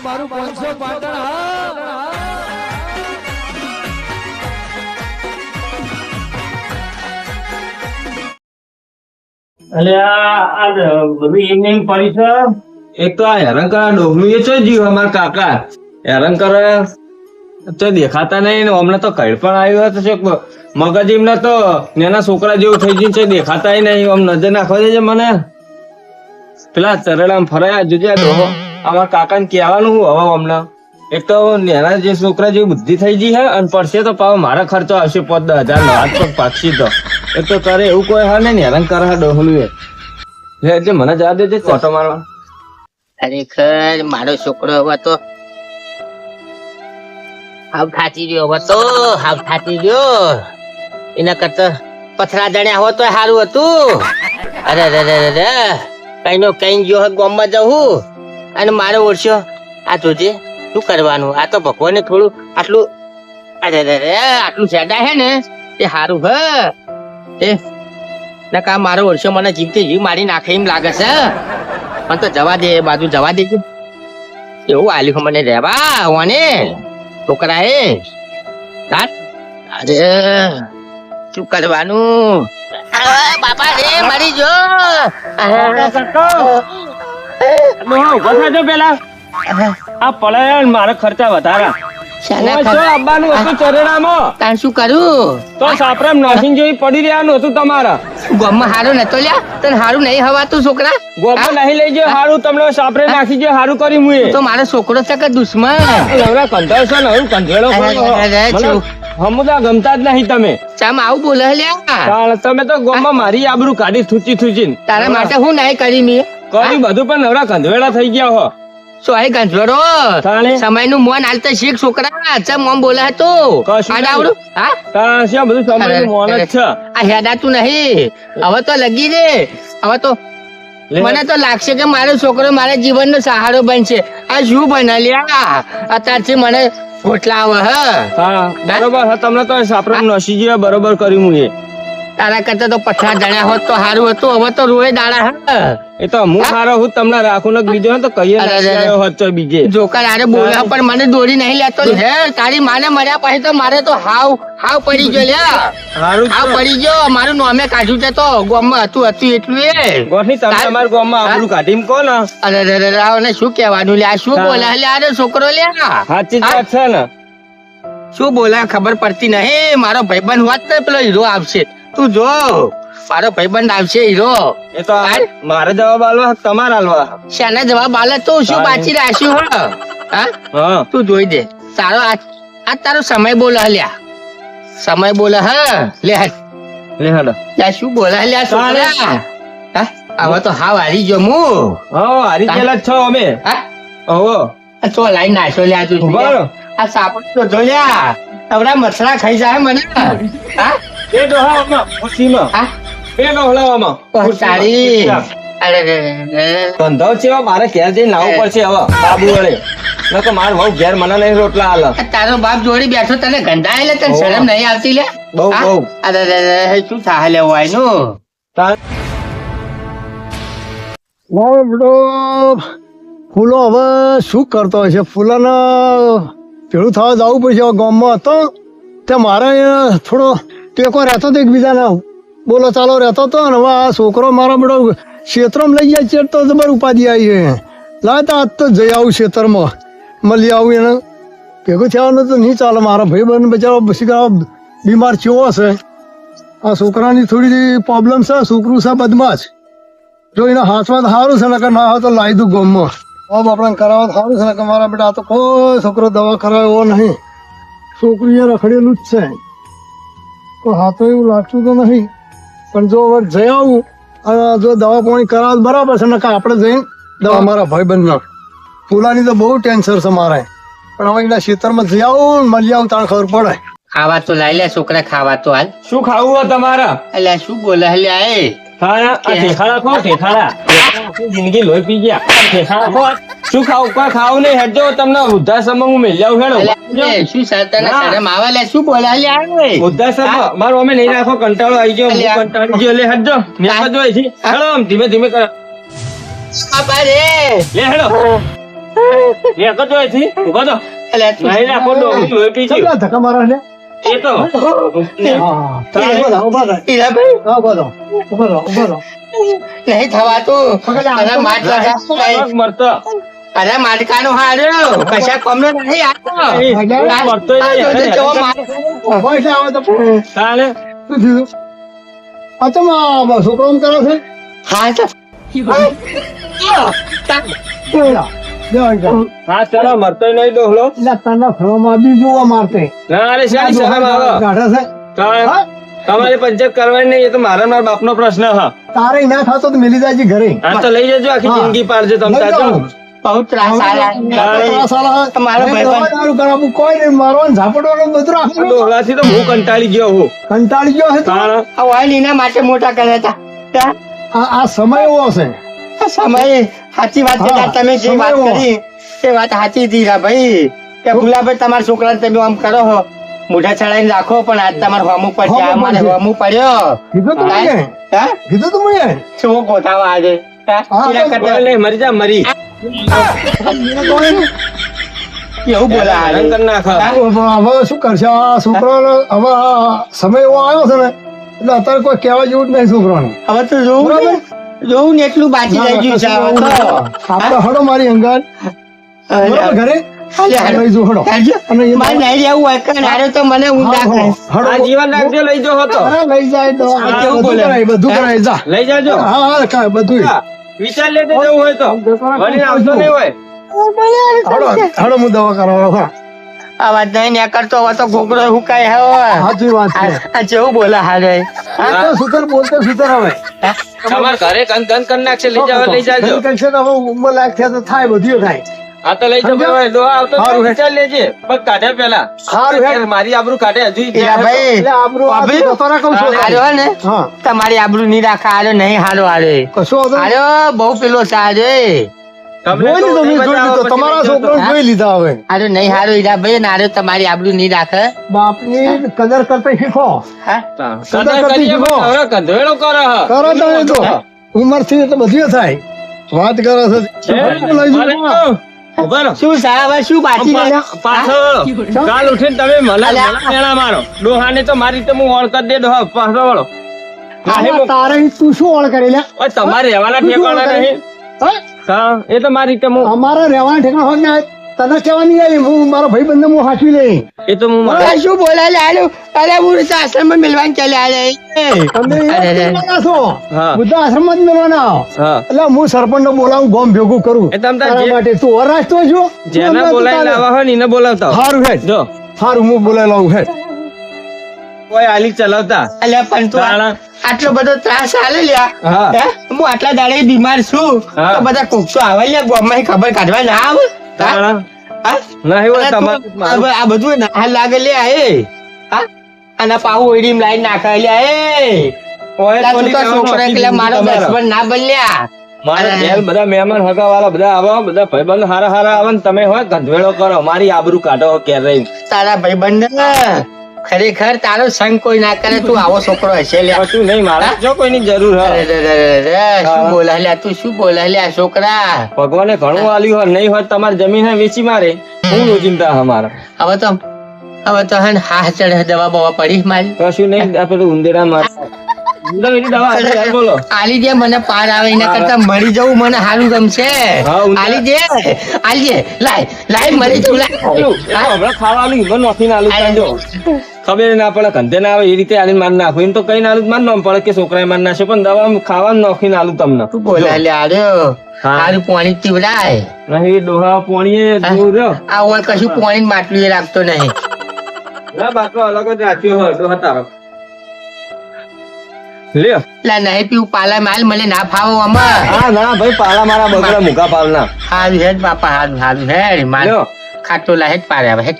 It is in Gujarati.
મારું 500 પાટણ હા આ બધું એમને એમ પડી છે. એક તો આ હેરાન કરા ડોગલું એ છે જીવ અમારા કાકા હેરાન કરે તો દેખાતા નહીં ને હમણાં તો કઈ પણ આવ્યો હતો છે મગજ એમના તો નાના છોકરા જેવું થઈ ગયું છે દેખાતા નહીં આમ નજર નાખવા દેજે મને પેલા ચરડામ ફરાયા જોજે આ ડોહો અમારા કાકા ને કહેવાનું હું હવે હમણાં એક તો નાના જે છોકરા જેવી બુદ્ધિ થઈ ગઈ હે અને પડશે તો પાછો મારા ખર્ચો આવશે 5-10 હજાર હાથ પગ પાકશી તો એક તો કરે એવું કોઈ હા ને હેરાન કરે હા ડોહલું એટલે મને જવા દેજે ચોટો મારવા. ખરેખર મારો છોકરો હવે તો હાવ થાચી ગયો હાવ થાચી ગયો એના કરતા પથરા જણ્યા હોત તો સારું હતું. અરે રે રે રે કઈ નો કઈ ગયો ગામમાં જવું અને મારો ઓળશો આ જોજે શું કરવાનું આ તો ભગવાને થોડું આટલું અરે રે રે આટલું સેડા હે ને એ સારું હે ના કા મારો ઓળશો મને જીવતે જીવ મારી નાખે એમ લાગે છે પણ તો જવા દે બાજુ જવા દેજો એવું આલ્યું મને રેવા વાને છોકરા હે અરે શું કરવાનું બાપા રે મરી જો પેલા આ પડે મારા ખર્ચા વધારા આવવાનું હતું ચરેડામાં તાન શું કરું તો સાપરામ નાસીન જેવી પડી રહેવાનું હતું તમારા ગોમમાં હારું નતો લ્યા તને હારું નહીં હવાતું છોકરા ગોમમાં નહીં લઈ જાય હારું તમને સાપરે નાખી જાય હારું કરી મુએ તો મારો છોકરો છે કે દુશ્મન નવરા કંધાવ છે ને હું કંધેડો હમુદા ગમતા જ નહીં તમે ચામ આવું બોલે લ્યા તમે તો ગોમમાં મારી આબરૂ કાઢી થૂચી તારા માટે હું નહીં કરી મેં કરી બધું પણ નવરા કંધવેડા થઈ ગયા હો સોય ગંજવડો સમય નું મોન હાલતા શીખ છોકરા ચમ મોમ બોલે હતો આડાવડું હા બધું સમય નું મોન જ છે આ હેડાતું નહીં હવે તો લગી રે હવે તો મને તો લાગશે કે મારો છોકરો મારા જીવન નો સહારો બનશે આ શું બના લ્યા અત્યારથી મને ગોટલા આવે હા બરોબર તમને તો સાપરા નસી ગયા બરોબર કર્યું હું એ તારા કરતા તો પથરા જણ્યા હોત તો સારું હતું હવે તો રોય દાડા હે એ તો હું સારો હું તમને રાખું ને બીજો તો કહીએ હોત તો બીજે જોકર આરે બોલ્યા પણ મને દોરી નહીં લેતો હે તારી માને મર્યા પછી તો મારે તો હાવ પડી ગયો લ્યા હાવ પડી ગયો મારું નામે કાઢ્યું છે તો ગામમાં હતું એટલું એ ગોઠની તમે અમારા ગામમાં આપણું કાઢીમ કો ને અરે રે રાવ ને શું કહેવાનું લ્યા શું બોલા લ્યા અરે છોકરો લ્યા સાચી વાત છે ને શું બોલા ખબર પડતી નહીં મારો ભાઈબંધ હોત ને પેલો હીરો આવશે તું જો મારો ભાઈબંધ આવશે હીરો એ તો મારે જવાબ આલવા તમારે આલવા શાના જવાબ આલે તો શું બાચી રાખ્યું હા તું જોઈ દે તારો આ તારો સમય બોલે લ્યા સમય બોલે લે લ્યા શું બોલે લ્યા છોકરા હવે તો હાવ હારી ગયો હું હારી ગયેલા છો અમે હો તો લાઈન નાખ્યો લ્યા તું આ સાપડ તો જો લ્યા તવડા મસરા ખાઈ જાય મને હા એ ડોહામાં ખુશીમાં એ ડોહલાવામાં સારી અરે ધંધો છે મારે ઘેર જઈને લાવવું પડશે હવે બાબુ વડે નકર માર બહુ ઘેર મને નહીં રોટલા હાલ તારો બાપ જોડી બેઠો તને ગંધા એટલે તને શરમ નહીં આવતી લે બહુ અરે શું થાય લે વાયનું ફૂલો હવે શું કરતો હશે ફૂલોને ભેળું થવા જવું પડશે ગામમાં હતો તે મારે થોડો ટેકો રહેતો હતો એકબીજાને બોલો ચાલો રહેતો હતો ને હવે આ છોકરો મારો બધો ક્ષેત્રમાં લઈ જાય છે તો જબર ઉપાધિ આવી છે લાતા આજ તો જઈ આવું ક્ષેત્રમાં મળી આવું એને ભેગું થવાનું તો નહીં ચાલે મારા ભાઈ બહેન બચારો પછી બીમાર ચેવો હશે આ છોકરાની થોડી પ્રોબ્લેમ છે છોકરું છે બદમાશ જો એને હાથમાં સારું છે ને કે ના હોય તો લાવી દઉં ગામમાં अब આપણે કરાવવા સારું છે ને કે મારા બેટા આ તો કોઈ છોકરો દવા કરાવે એવો નહીં છોકરું અહીંયા રખડેલું જ છે કોઈ હાથો એવું લાગતું તો નહીં પણ જો હવે જઈ આવું અને જો દવા પાણી કરાવે બરાબર છે ને કે આપણે જઈને દવા મારા ભાઈ બંધના ફૂલાની તો બહુ ટેન્શન છે મારે પણ હવે એના ખેતરમાં જઈ આવું ને મળી આવું તાણ ખબર પડે ખાવા તો લાઈ લે છોકરા ખાવા તો હાલ શું ખાવું તમારા એટલે શું બોલે લ્યા એ જિંદગી લોહી પી ગયા શું ખાવું કોઈ ખાવું નહીં હેડજો તમને વૃદ્ધાશ્રમ હું મેલી આવું હેડો શું શરમ આવે લે શું બોલા લે વૃદ્ધાશ્રમ મારો અમે નહીં રાખો કંટાળો આવી ગયો કંટાળી ગયો લે હેડજો હેડો ધીમે ધીમે કરો લે હેડો એક જ હોય છે ઉભા તો અલ્યા તું નહીં રાખો ડોહું લોહી પી કેટલા ગયું ધક્કા મારો છે એ તો હા ઉભા રહો હીરાભાઈ ઉભા રહો ઉભા રહો ઉભા રહો નહીં થવાતું અરે માટલા પગ મરતો અરે માટકાનો હાર્યો કશા કોમનો નહીં આ મરતો ઉભા એટલે આવે તો તાને શું થયું આ તો છોકરો એમ કરે છે હા તો હા ચાલો મરતો નહીં ડોહલો તને ફળોમાં બી જોવા મારતે ના અરે શાની શરમ આવે ગાઢા છે તારે તમારે પંચાયત કરવાની નહીં એ તો મારા મારા બાપનો પ્રશ્ન હા તારે ના થતો તો મિલી જાય ઘરે આ તો લઈ જજો આખી હા. જિંદગી પાડજો તમે લઈ જાઓ. તાજો બહુ ત્રાસ આલ્યા. તમારો ભાઈબંધ. તારું કરાવું કોઈ નહીં મારવાનું ઝાપડવાનું બધું રાખવું ડોહલાથી તો હું કંટાળી ગયો હું કંટાળી ગયો છે તું? તાણ આ વાલ એના માટે મોટા કર્યા હતા ત્યાં આ સમય એવો હશે આ સમયે સાચી વાત છે હા, તમે જે વાત સમય કરી એ વાત સાચી હતી ભાઈ કે ભૂલાભાઈ તમારા છોકરાને તમે આમ કરો છો મોઢા ચડાઈને રાખો પણ આજ તમારે હોમું પડશે હોમું અમારે પડશે. હોમું પડ્યો કીધું તું મને હા? કીધું તું મને શું ગોઠાવા આજે હા? હા, એના કરતા બોલ નહીં, મરી જા મરી એવું બોલા આજે. હેરાન કરી નાખો. હવે શું કરશે આ છોકરાનો હવે આ સમય એવો આવ્યો છે ને એટલે અત્યારે કોઈ કહેવા જેવું જ નહીં છોકરાને હવે તો જોવું ને જોવું ને એટલું બાકી રહી ગયું છે હવે તો. આપણે હડો મારી અંગાત બરાબર ઘરે હાલે, હાલે. લઈ જો હડો કાઢજો. અને એ મારે નહીં રહેવું હોય કે નારે તો મને ઊંધા હા, કરે. હા. આ જીવન રાખજો લઈ જો હતો અરે લઈ જાય તો આ કેવું બધું બોલે? કરાય, બધું કરાય જા લઈ જાજો હા હા કાંઈ બધું હા, વિચાર લેતે જવું હોય તો વળી આવતો નહીં હોય હડો હડો હું દવા કરાવવાનો આ વાત નહીં ને કરતો હોય તો ઘોઘરો હુકાય હવે સાચી વાત છે આ જેવું બોલા હારે આ તો સુધર બોલતે સુધર હવે તમારા ઘરે ગન કરી નાખશે લઈ જાવ લઈ જાજો ઘર કરશે તો હવે ઉંમર લાયક થયા તો થાય બધું થાય આ તો લઈ જાવ હવે ડોહા આવતો હારું હે. વિચાર લેજે પગ કાઢે પેલા હારું હે. મારી આબરૂ કાઢે હજુ એલા ભાઈ એટલે આબરૂ આ ભાભી, જતો રાખું છું હારો ને હા તમારી આબરૂ નહીં રાખા હારો નહીં હારો હારે કશો વાંધો નહીં. હારો બહુ પેલો છે હારે તમને જોઈ તો લીધો, નહીં મેં જોઈ બતાવો, લીધો. પછી તમારા લઈ જાઓ તો. છોકરાને જોઈ લીધા હવે હારો નહીં હારો હીરા ભાઈ ને હારો તમારી આબરૂ નહીં રાખે બાપની કદર કરતા શીખો હા કદર કરીએ પણ હવે કંધોળો કરો હ. કરો તમે તો ઉંમર થી એટલે બધું થાય વાત કરે છે લઈ જાઓ. ઉભા રહો. શું સાહેબ હવે શું બાકી રહ્યા? પાછળ વળો. કાલ ઉઠીને તમે મને અલ્યા. મને મેણા મારો ડોહાને તો મારી રીતે હું ઓળ કરી દે ડોહા પાછળ વળો નહીં આમાં તારે તું શું ઓળ કરી લ્યા ઓય, તમારે રહેવાના તું શું ઠેકાણા કરે? નહીં હા? હા એ તો મારી રીતે હું અમારા રહેવાના ઠેકાણા હોય ને તને કહેવાની આવી હું મારા ભાઈ બંને હું હાચવી લઈ એ તો હું મારા અરે શું બોલા લે હાલો અરે હું તો આશ્રમમાં મિલવાન ચાલે હાલે તમે અરે, અરે. મળવાના છો હા. બુદ્ધ આશ્રમ જ મળવાના હા એટલે હું સરપંચ બોલાવું ગામ ભેગું કરું એ તમ તાર તારા જે- માટે તું વરાજ તો જો જેને બોલાવી લાવવા હોય ને એને બોલાવતા હોય. સારું હેડ જો સારું હું બોલાવી લાવું હેડ કોઈ આલી ચલાવતા અલ્યા પણ તું તાણા. આટલો બધો ત્રાસ હાલે લ્યા હા. હે? હું આટલા દાડે બીમાર છું હા. તો બધા કોકસો આવે લ્યા ગામમાં ખબર કાઢવા ના આવે હા? તાણા. હા? નહીં હોય અરે તું તમારે મારું. આ બધું ના લાગે લ્યા એ હા આના પાવું ઓઈડીમ લાઈન નાખે લ્યા એ કોઈ લા તું તોડી તો જવાનું છોકરા નથી એટલે મારો તમારે. દસમન ના બન્યા મારે અરે. ઘેર બધા મહેમાન હગાવાળા બધા આવો બધા ભાઈબંધ હારા હારા આવે ને તમે હોય ગંધવેડો કરો મારી આબરૂ કાઢો ક્યારે રહી તારા ભાઈબંધ ખરેખર તારો સંગ કોઈ ના કરે તું આવો છોકરો હશે લ્યા કશું નહીં મારે જો કોઈની જરૂર અરે હોય રે રે રે રે, શું હા. બોલા લ્યા તું શું બોલા લ્યા છોકરા ભગવાને ઘણું આલ્યું હોય નહીં હોય તમારી જમીન હોય વેચી મારે હું ચિંતા અમારા હવે તો હે ને હા ચડે દવા બવા પડી મારી કશું નહીં આ પેલું ઉંદેડા મારે ઉંદરની દવા આપો, યાર બોલો આલી દે મને પાર આવે એના કરતા મરી જવું મને સારું ગમશે હા, ઉંદર. આલી દે લાય મરી જવું લાય હમણાં ખાવાનું ઈવન નોખીને આલુ જો ખબર ના પડે કંધે ના આવે એ રીતે આલીને માર નાખું એમ તો કઈ ના આલુ માર નામ પડે કે છોકરાએ માર નાખશે પણ દવા ખાવાનું નોખીને આલુ તમને તું બોલા લે આર્યો હા. સારું પાણી પીવડાય નહીં ડોહા પોણીએ દૂર રહ્યો આ ઓલ કશું પાણી માટલું એ રાખતો નહીં ના બાટલો અલગ જ રાખ્યો હોય ડોહા તારો લ્યો લા નહીં પીવું પાલા માલ મને ના ફાવો આમાં હા ના ભાઈ પાલા મારા બગડા મુકા પાલના હારું હેડ બાપા હારું હેડ માર લ્યો ખાટો લા હેડ પાડે હવે હેડ